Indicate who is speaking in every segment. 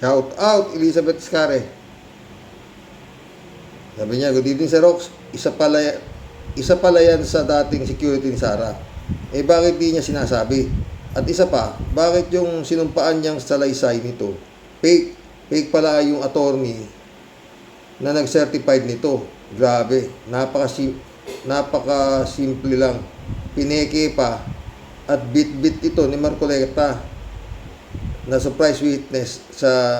Speaker 1: Shout out, Elizabeth Scare. Sabi niya, good evening Sir Rox. Isa pala yan sa dating security ni Sarah. Eh bakit di niya sinasabi? At isa pa, bakit yung sinumpaan niyang salaysay nito? Fake. Fake pala yung attorney na nag-certified nito. Grabe. Napaka-simple lang. Pineke pa. At bit-bit ito ni Marcoleta na surprise witness sa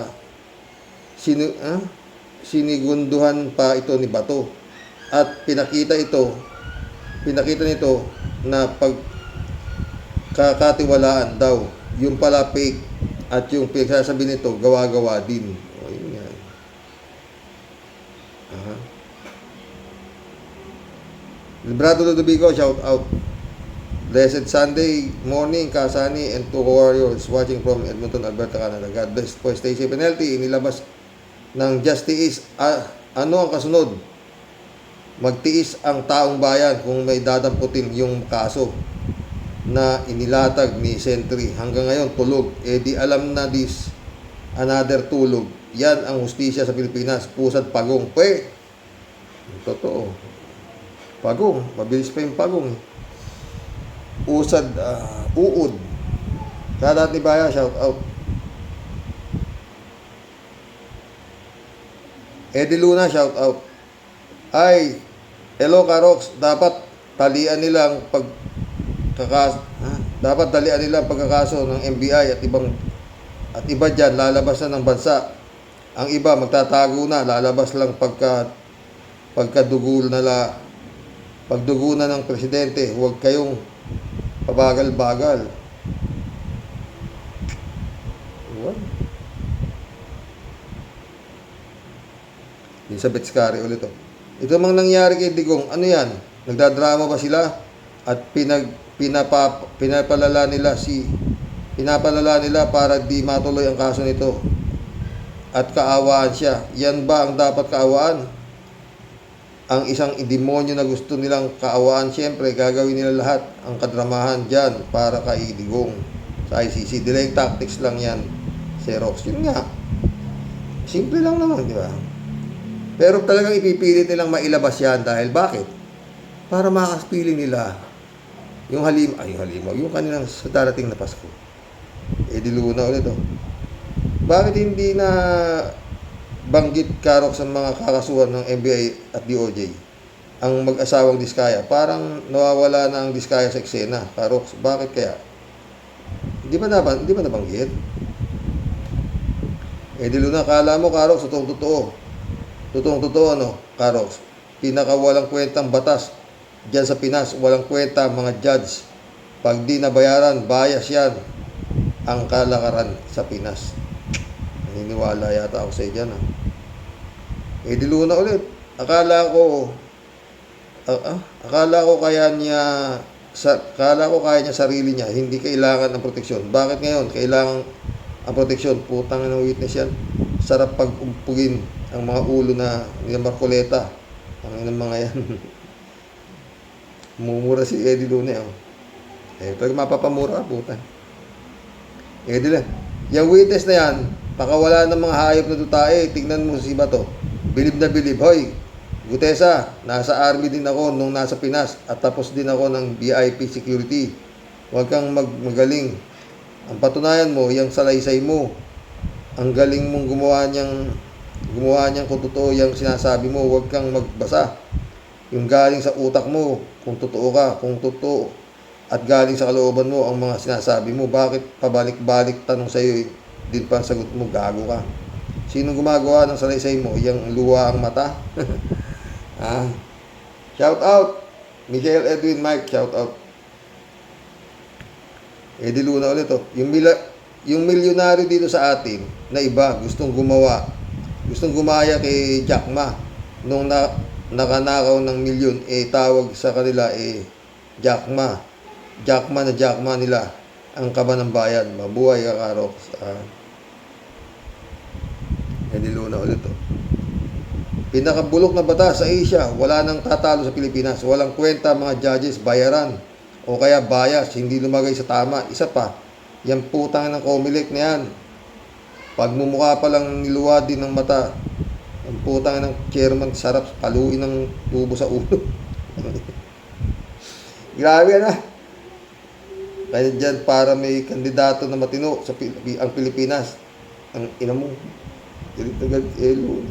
Speaker 1: sinigunduhan pa ito ni Bato. At pinakita nito na pagkakatiwalaan daw. Yung pala fake at yung pinagsasabi nito gawa-gawa din. O, yun yan. Librado Ludovico, shout out. Blessed Sunday morning, Kasani and 2 warriors watching from Edmonton, Alberta, Canada. God bless po. Stay safe and healthy. Inilabas ng Justice ano ang kasunod? Magtiis ang taong bayan kung may dadamputin yung kaso na inilatag ni Sentry. Hanggang ngayon, tulog. Eh di alam na this another tulog. Yan ang hustisya sa Pilipinas. Pusad pagong. Totoo. Pagong. Mabilis pa yung pagong. Usad, uod. Kadat ni Baya, shout out. Eddie Luna, shout out. Ay, hello Karox, dapat talian nilang pagkakaso ng NBI at iba diyan lalabas na ng bansa. Ang iba magtatago na, lalabas lang pagdugo na ng presidente. Huwag kayong pabagal-bagal. What? Elizabeth Scare ulit to. Ito mang nangyari kay Digong, ano yan? Nagdadrama ba sila? At pinapalala nila para di matuloy ang kaso nito. At kaawaan siya. Yan ba ang dapat kaawaan? Ang isang demonyo na gusto nilang kaawaan, siyempre gagawin nila lahat ang kadramahan dyan para kay Digong sa ICC. Delaying tactics lang yan, Xerox. Yun nga. Simple lang naman, di ba? Pero talagang ipipilit nilang mailabas yan dahil bakit? Para makaspiling nila yung halimaw, yung kanilang sa darating na Pasko. Eddie Luna ulit oh. Bakit hindi na banggit Karox ang mga kakasuhan ng NBI at DOJ? Ang mag-asawang Diskaya, parang nawawala na ang Diskaya sa eksena. Karox, bakit kaya? Hindi ba nabanggit? Eddie Luna, kala mo Karox, Totoong-totoo, ano, Karox? Pinakawalang kwentang batas diyan sa Pinas, walang kwenta mga judge. Pag di nabayaran, bias yan ang kalakaran sa Pinas. Naniniwala yata ako sa dyan, ha? Eddie Luna ulit. Akala ko kaya niya sarili niya, hindi kailangan ng proteksyon. Bakit ngayon kailangan ang proteksyon? Putang ng witness yan. Sarap pag-umpugin ang mga ulo na ni Marcoleta. Ang mga yan. Mumura si Eddie Luna. Oh. Pag mapapamura, puta. Eddie lang. Yung witness na yan, pakawala ng mga hayop na tutae. Tingnan mo si Bato. Bilib na bilib. Hoy, Gutesa, nasa army din ako nung nasa Pinas at tapos din ako ng VIP security. Huwag kang magaling. Ang patunayan mo, yung salaysay mo, ang galing mong gumawa niyang kung totoo yung sinasabi mo. Huwag kang magbasa. Yung galing sa utak mo, kung totoo at galing sa kalooban mo ang mga sinasabi mo. Bakit pabalik-balik tanong sa'yo din pa ang sagot mo? Gago ka. Sino gumagawa ng salaysay mo? Yung luwa ang mata? Shout out Michael Edwin Mike, shout out. Eddie Luna ulit oh. Yung milyonaryo dito sa atin na iba gustong gumaya kay Jack Ma nung nakanakaw ng milyon, tawag sa kanila Jack Ma nila ang kaba ng bayan. Mabuhay ka, Karox. Eddie Luna ulit oh. Pinakabulok na batas sa Asia, wala nang tatalo sa Pilipinas. Walang kwenta mga judges, bayaran o kaya bias, hindi lumagay sa tama. Isa pa, yung putang ng Comelec na yan. Pagmumukha pa lang niluwadi ng mata, ang putang ng chairman, sarap paluin ng tubo sa ulo. Grabe na. Kaya dyan, para may kandidato na matino sa ang Pilipinas. Ang ina mo. Galit na galit, elo.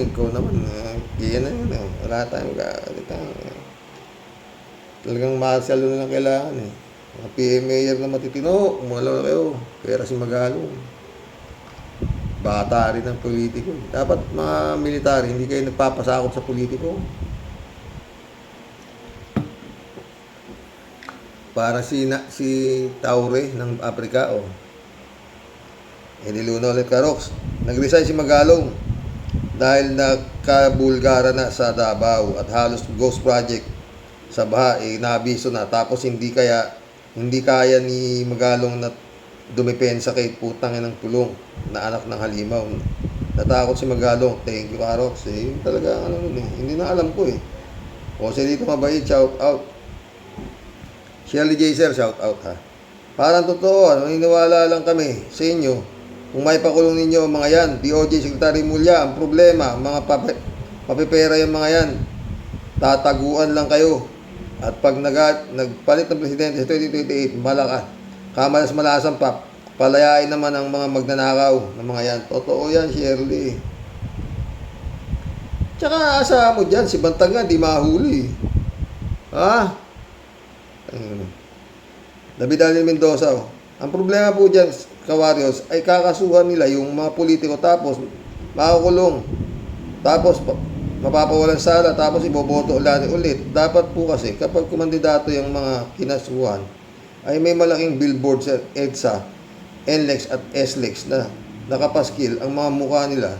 Speaker 1: Ikaw naman, kaya na yun. Wala tayong galitan. Talagang martial na lang kailangan eh. Mga PMAyer na matitino, umalaw na kayo. Pera si Magalong. Bata rin ang politiko. Dapat mga military, hindi kayo nagpapasakop sa politiko. Para si Taure ng Africa, oh. Niluna ulit Karoks. Nag-resign si Magalong dahil nakabulgara na sa Davao at halos ghost project sa baha, naabiso na. Tapos hindi kaya ni Magalong na dumepensa kay putang ng tulong na anak ng halimaw. Natakot si Magalong. Thank you, Karoks. Talaga, hindi na alam ko eh. O siya dito mabait, shout out. Shirley J. Sir, shout out ha. Parang totoo, naniniwala lang kami sa inyo. Kung may pakulong ninyo mga yan, DOJ Secretary Mulya, ang problema, mga papipera yung mga yan. Tataguan lang kayo. At pag nagpalit ng presidente sa 2028, kamalas-malasan pa, palayain naman ang mga magnanakaw ng mga yan. Totoo yan, Shirley. Tsaka asahan mo dyan, si Bantag nga, di mahuli. Ha? David Daniel Mendoza, oh. Ang problema po dyan, Kawaryos, ay kakasuhan nila yung mga politiko tapos makukulong. Tapos mapapawalan sala, tapos iboboto ulit. Dapat po kasi kapag kumandidato yung mga kinasuhan, ay may malaking billboard sa EDSA, NLEX at SLEX na nakapaskil ang mga mukha nila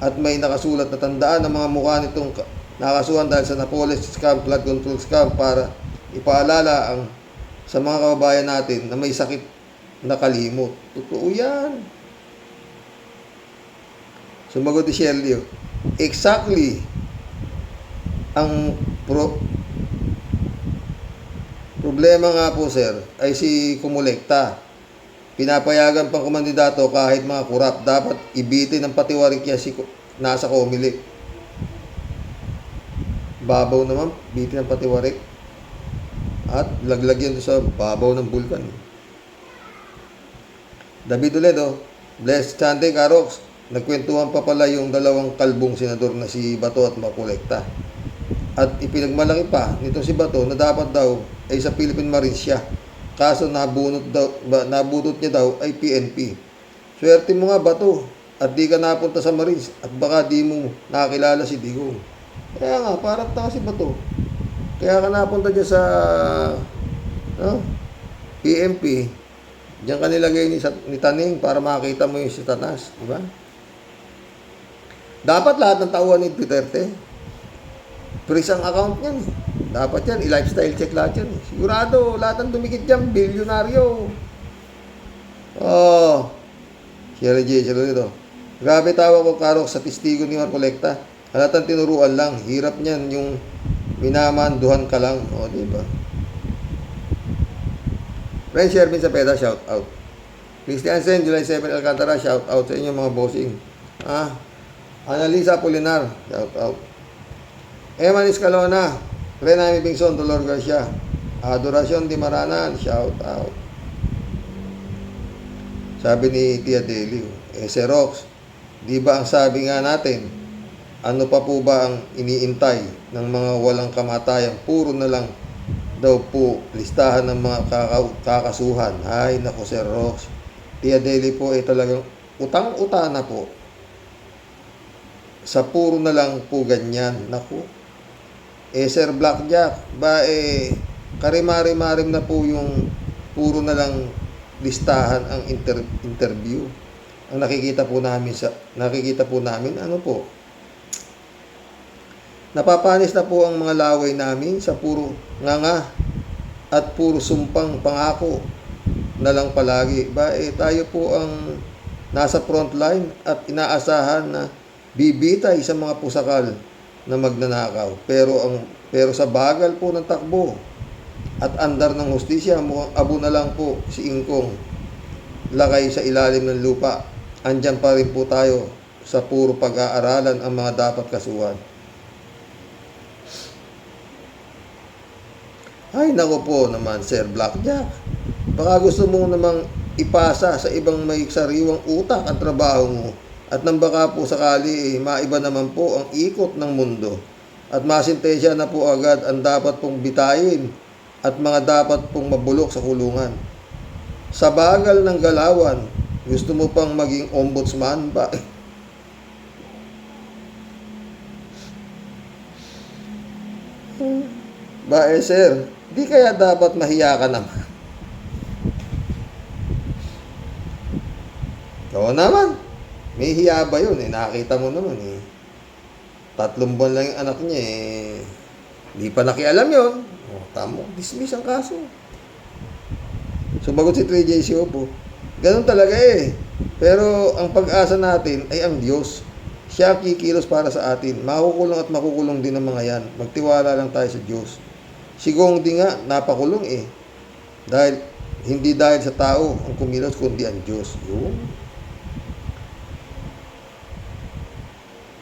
Speaker 1: at may nakasulat na tandaan ang mga mukha nitong nakasuhan dahil sa Napoles scam, flood control scam para ipaalala sa mga kababayan natin na may sakit nakalimot. Totoo yan. Sumagot ni Shirley. Exactly. Ang problema nga po, sir, ay si Kumulekta. Pinapayagan pang kumandidato kahit mga kurap. Dapat ibitin ng patiwarik niya nasa Comelec. Babaw naman, bitin ng patiwarik. At laglag yan sa babaw ng bulkan. David Toledo, blessed Sunday, Karoks. Nagkwentuhan pa pala yung dalawang kalbong senador na si Bato at Makolekta. At ipinagmalaki pa nito si Bato na dapat daw ay sa Philippine Marines siya. Kaso nabutot niya daw ay PNP. Swerte mo nga, Bato, at di ka napunta sa Marines at baka di mo nakakilala si Digong. Kaya nga, parang tanga si Bato. Kaya ka napunta dyan sa PNP. Diyan ka nilagay ni Taning para makita mo yung si Tanas. Diba? Dapat lahat ng tauhan ni Duterte. Freeze ang account niyan. Dapat yan, i-lifestyle check lahat yan. Sigurado, lahat ng dumikit dyan, bilyonaryo. Oh, Sierra J, sila dito. Grabe tawa ko, Karok, sa testigo ni Marcoleta. Halatang tinuruan lang. Hirap niyan yung minamanduhan ka lang. O, diba? Friend Shervin Sapeda, shout out. Christian Sen, July 7, Alcantara, shout out sa inyo mga bossing. Annalisa Apolinar, shout out. Eman Escalona, Renami Bingson, Dolor Garcia, Adoracion Di Maranan, shout out. Sabi ni Tia Delio, Serox, di ba ang sabi nga natin, ano pa po ba ang iniintay ng mga walang kamatayan? Puro na lang daw po listahan ng mga kakasuhan. Ay, nako, Sir Rox. Tia Deli po ay talagang utang-utana po. Sa puro na lang po ganyan. Nako. Sir Blackjack, karimari-marim na po yung puro na lang listahan ang interview. Ang nakikita po namin, ano po? Napapanis na po ang mga laway namin sa puro nganga at puro sumpang pangako na lang palagi. Tayo po ang nasa front line at inaasahan na bibitay sa mga pusakal na magnanakaw. Pero sa bagal po ng takbo at andar ng hustisya, mukhang abo na lang po si Ingkong. lakay sa ilalim ng lupa. Andyan pa rin po tayo sa puro pag-aaralan ang mga dapat kasuhan. Ay, nako po naman, Sir Blackjack. Baka gusto mo namang ipasa sa ibang may sariwang utak ang trabaho mo. At nang baka po sakali, maiba naman po ang ikot ng mundo. At masintensya na po agad ang dapat pong bitayin at mga dapat pong mabulok sa kulungan. Sa bagal ng galawan, gusto mo pang maging ombudsman ba? Ba sir, di kaya dapat mahiya ka naman? Oo naman. May hiya ba yun? Nakita mo naman 3 buwan lang yung anak niya Di pa nakialam yun. Tamo, dismiss ang kaso. Sumagot si 3J Siopo. Ganun talaga Pero ang pag-asa natin ay ang Diyos. Siya ang kikilos para sa atin. Makukulong at makukulong din ang mga yan. Magtiwala lang tayo sa Diyos. Si Gongdi nga, napakulong hindi dahil sa tao ang kumilos, kundi ang Diyos.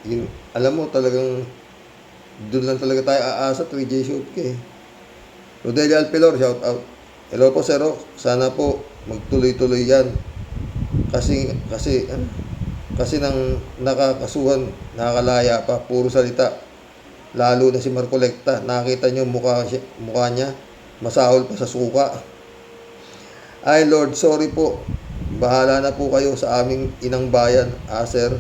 Speaker 1: Yun. Alam mo, talagang doon lang talaga tayo aasa, 3J Siopo Rodelio Alpilor, shout out. Hello po, Sir Rox. Sana po magtuloy-tuloy yan. Kasi nang nakakasuhan, nakakalaya pa, puro salita. Lalo na si Marcolecta, nakita nyo mukha niya, masahol pa sa suka. Ay Lord, sorry po. Bahala na po kayo sa aming inang bayan, sir.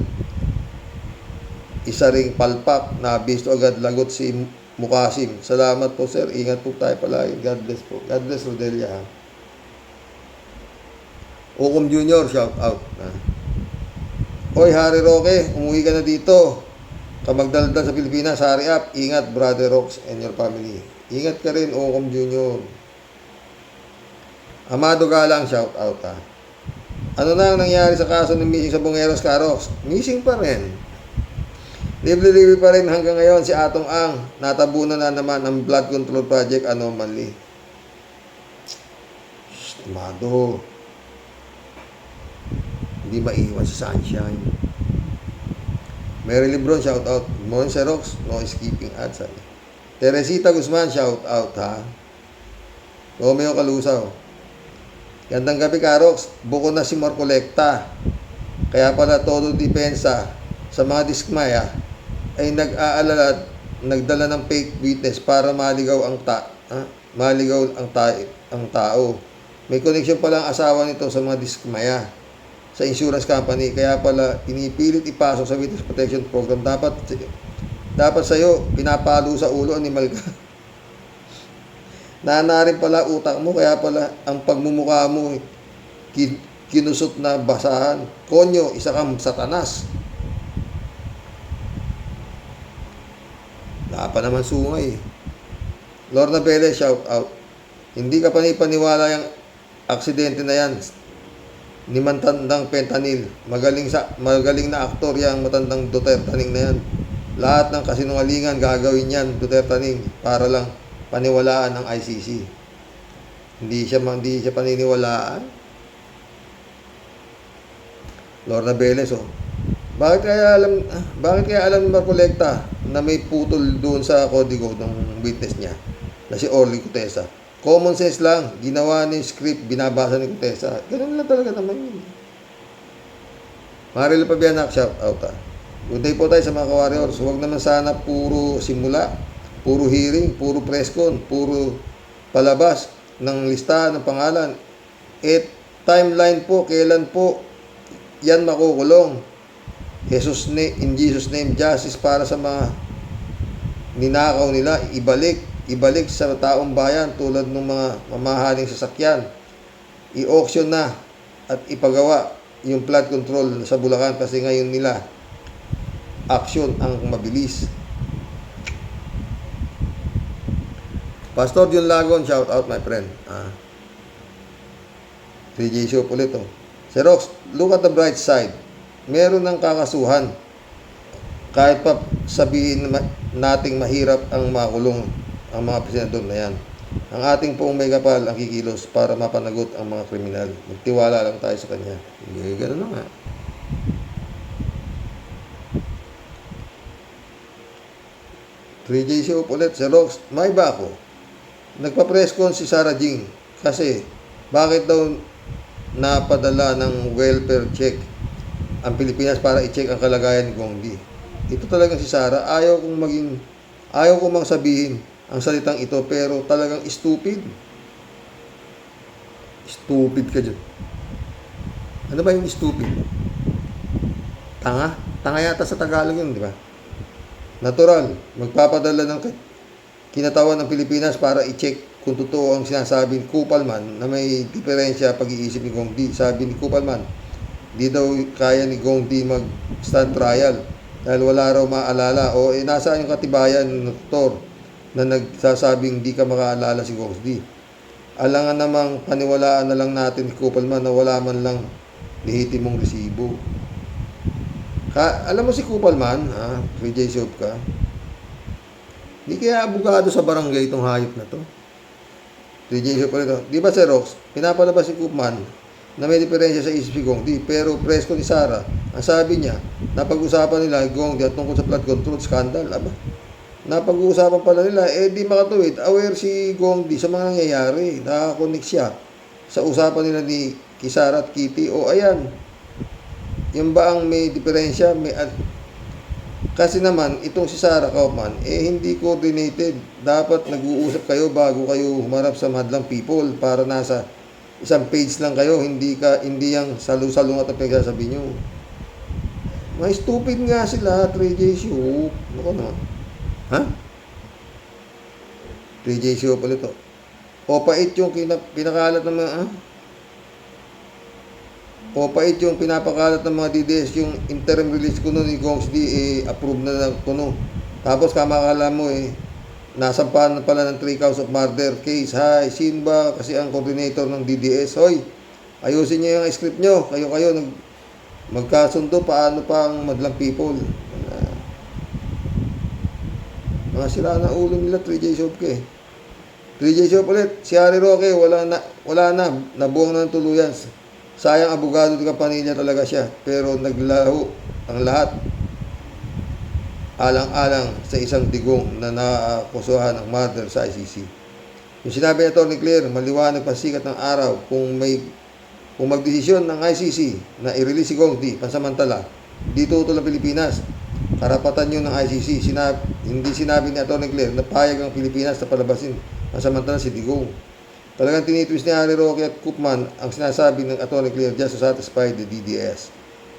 Speaker 1: Isa ring palpak, nabisto agad lagot si Mukasim. Salamat po, sir. Ingat po tayo palagi. God bless po. God bless, Rodelia. Ukom Junior, shout out. Hoy, Harry Roque, umuwi ka na dito. Kamagdaldal sa Pilipinas, hurry up. Ingat, Brother Rox and your family. Ingat ka rin, Ukom Junior. Amado Galang, shout out Ano na ang nangyari sa kaso ng missing sa Bungeros, Karox? Missing pa rin. Libre-libre pa rin hanggang ngayon si Atong Ang. Natabunan na naman ang Blood Control Project anomaly. Amado. Hindi maiwan sa sunshine. Mary Lebron, shout out. Monserox, no skipping ads. Teresita Guzman, shout out Romeo Calusaw. Gandang gabi, Karox. Buko na si Marcolecta. Kaya pala todo depensa sa mga diskmaya ay nagdala ng fake witness para maligaw ang tao. May connection pala ang asawa nito sa mga diskmaya sa insurance company, kaya pala pinipilit ipasok sa witness protection program. Dapat sa'yo pinapalo sa ulo, animal ka. Nanarin pala utak mo, kaya pala ang pagmumukha mo kinusot na basahan. Konyo, isa kang satanas. Napa naman sungay. Lorna Bele, shout out. Hindi ka panipaniwala yung aksidente na yan ni matandang Fentanyl. Magaling na aktor yang matandang Duterte-ning na yan. Lahat ng kasinungalingan gagawin yan, Duterte-ning, para lang paniwalaan ng ICC. Hindi siya paniniwalaan. Lorna Beles, Bakit kaya alam ni Marcolecta na may putol doon sa kodigo ng witness niya na si Orly Cutesa? Common sense lang, ginawa ni script, binabasa ni Cutesa. Ganun lang talaga naman yun. Maril Pabianak, shout out Good day po tayo sa mga ka-warriors. Huwag naman sana puro simula, puro hearing, puro press con, puro palabas ng listahan ng pangalan. Timeline po, kailan po yan makukulong. In Jesus name, justice para sa mga ninakaw nila, ibalik sa taong bayan tulad ng mga mamahaling sasakyan. I-auction na at ipagawa yung flood control sa Bulacan kasi ngayon nila action ang mabilis. Pastor John Lagon, shout out my friend. 3J Show ulit Sir Rox, look at the bright side. Meron ng kakasuhan. Kahit pa sabihin nating mahirap ang makulong ang mga presidente na yan. Ang ating poong may kapal ang kikilos para mapanagot ang mga kriminal. Magtiwala lang tayo sa kanya. Ganun na nga. J Show ulit sa Rox. May ba ako? Nagpa-press con si Sarah Jing kasi bakit daw napadala ng welfare check ang Pilipinas para i-check ang kalagayan ni Gong Di. Ito talagang si Sarah, ayaw kong mang sabihin ang salitang ito pero talagang stupid. Stupid ka dyan. Ano ba yung stupid? Tanga? Tanga yata sa Tagalog yun, di ba? Natural, magpapadala ng kinatawan ng Pilipinas para i-check kung totoo ang sinasabing Kupalman na may diferensya pag-iisip ni Gong Di. Sabi ni Kupalman, di daw kaya ni Gong Di mag-stand trial dahil wala raw maalala o nasaan yung katibayan ng doktor na nagsasabing di ka makaalala si Gong Di. Alangan namang paniwalaan na lang natin ni Kupalman na wala man lang lehitimong resibo. Alam mo si Kupalman, J Soap ka, di kaya abogado sa barangay itong hayop na to. J Soap pa ito. Di ba si Rox, pinapalabas si Kupman na may diferensya sa isip si Gong Di, pero presko ni Sarah, ang sabi niya, napag-usapan nila Gong Di at tungkol sa flood control scandal. Aba, napag-uusapan pala nila, di makatuwid, aware si Gong Di sa mga nangyayari, nakakonik siya sa usapan nila ni Kisara at Kitty, ayan, yung ba ang may diferensya? Kasi naman, itong si Sarah Kaufman, hindi coordinated. Dapat nag-uusap kayo bago kayo humarap sa madlang people para nasa isang page lang kayo, hindi yung salu-salungat ang pinagsasabi nyo. May stupid nga sila, 3J Show. Ano na? Ha? 3J Show pala ito. Pait yung pinakalat ng mga, pait yung pinapakalat ng mga DDS, yung interim release kuno ni Gongs Di, approve na ng kuno. Tapos kamakala mo nasampahan na pala ng 3 counts of murder case. Hay, sino ba kasi ang coordinator ng DDS? Hoy, ayusin nyo yung script nyo. Kayo magkasundo, paano pa ang madlang people? Mga sila na ulo nila, 3J Shop ka 3J Shop ulit, si Harry Roque, wala na, nabuang na ng tuluyan. Sayang abogado ng Campanilla talaga siya, pero naglaho ang lahat alang-alang sa isang digong na naakusuhan ng murder sa ICC. Yung sinabi ni Atty. Claire, maliwanag pasikat ng araw kung magdesisyon ng ICC na i-release si Gong Di pansamantala, dito tutol ang Pilipinas. Karapatan yun ng ICC. Hindi sinabi ni Atty. Claire na payag ang Pilipinas na palabasin pansamantala si Digong. Talagang tinitwist ni Harry Roque at Koopman ang sinasabi ng Atty. Claire just to satisfy the DDS.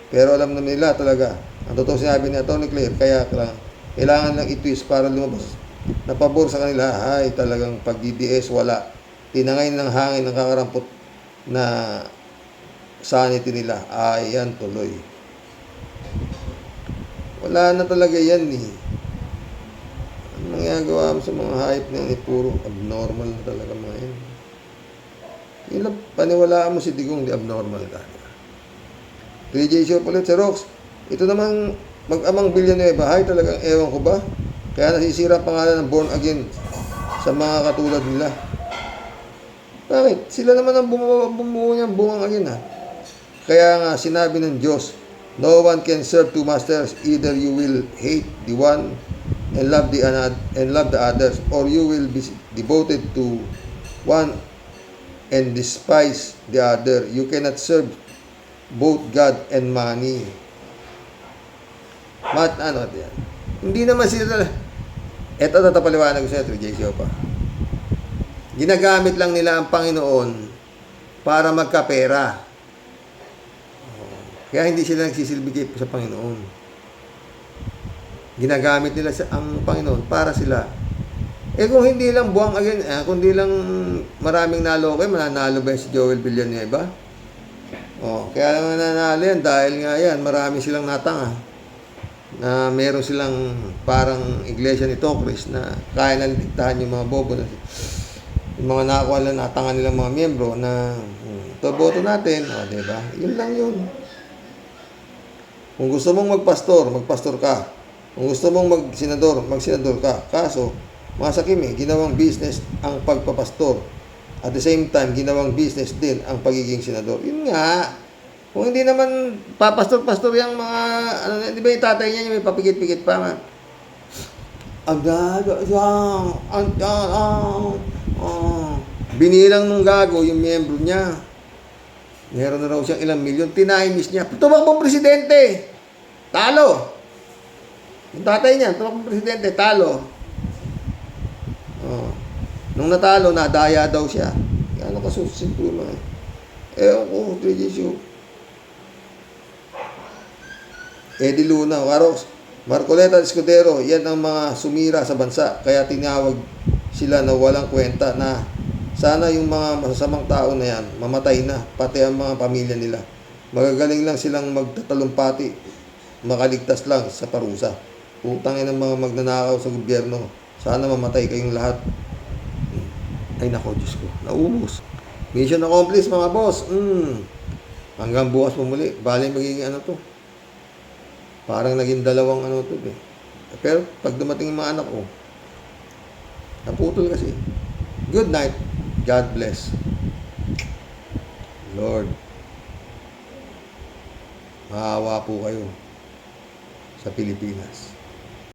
Speaker 1: Pero alam naman nila talaga, ang totoo sinabi ni Atty. Claire, kaya kailangan lang i-twist para lumabas na pabor sa kanila. Ay, talagang pag DDS, wala. Tinangay ng hangin ng kakarampot na sanity nila. Ay, yan tuloy. Wala na talaga yan Ang nangyagawa mo sa mga hype na yan, puro abnormal na talaga mga yan. Yun lang, paniwalaan mo si Digong, di abnormal ka. 3J Show ulit sa Rox. Ito namang mag-amang Villanueva, talagang ewan ko ba? Kaya nasisira ang pangalan ng born again sa mga katulad nila. Bakit? Sila naman ang bumuo niyang bungang again Kaya nga sinabi ng Diyos, no one can serve two masters, either you will hate the one and love the others, or you will be devoted to one and despise the other. You cannot serve both God and money. Yan? Hindi naman sila. Ito tatapaliwanag ko sa 3J Show pa. Ginagamit lang nila ang Panginoon para magkapera. Kaya hindi sila nagsisilbi sa Panginoon. Ginagamit nila ang Panginoon para sila. Kung hindi lang buwang again, kung hindi lang maraming nalo mananalo ba si Joel Villanueva? Kaya lang nanalo yan dahil nga yan, marami silang natanga. Na meron silang parang iglesia ni Tocris na kaya nang diktahan yung mga bobo. Yung mga nakakuha lang natanga nilang mga miyembro na ito boto natin. Diba? Yun lang yun. Kung gusto mong magpastor ka. Kung gusto mong magsenador ka. Kaso, Masakim ginawang business ang pagpapastor. At the same time, ginawang business din ang pagiging senador. Yun nga, kung hindi naman papastor-pastor yung mga, ano, di ba yung tatay niya yung may papikit-pikit pa nga. Binilang nung gago yung miyembro niya. Meron na raw siyang ilang milyon. Tinaimis niya. Tumakbong presidente. Talo. Yung tatay niya, tumakbong presidente. Talo. Oh. Nung natalo, nadaya daw siya. Ano ka susunod mo eh. Ewan ko, tradisyon. Eddie Luna, Waros, Marcoleta Escudero, yan ang mga sumira sa bansa. Kaya tinawag sila na walang kwenta na sana yung mga masasamang tao na yan, mamatay na, pati ang mga pamilya nila. Magagaling lang silang magtatalumpati, makaligtas lang sa parusa. Utangin ng mga magnanakaw sa gobyerno. Sana mamatay kayong lahat. Ay nako, Diyos ko, naubos. Mission accomplished mga boss. Hanggang bukas mo muli. Bali magiging ano to. Parang naging dalawang ano to eh. Pero pag dumating yung mga anak ko, naputol kasi. Good night. God bless. Lord, maawa po kayo sa Pilipinas.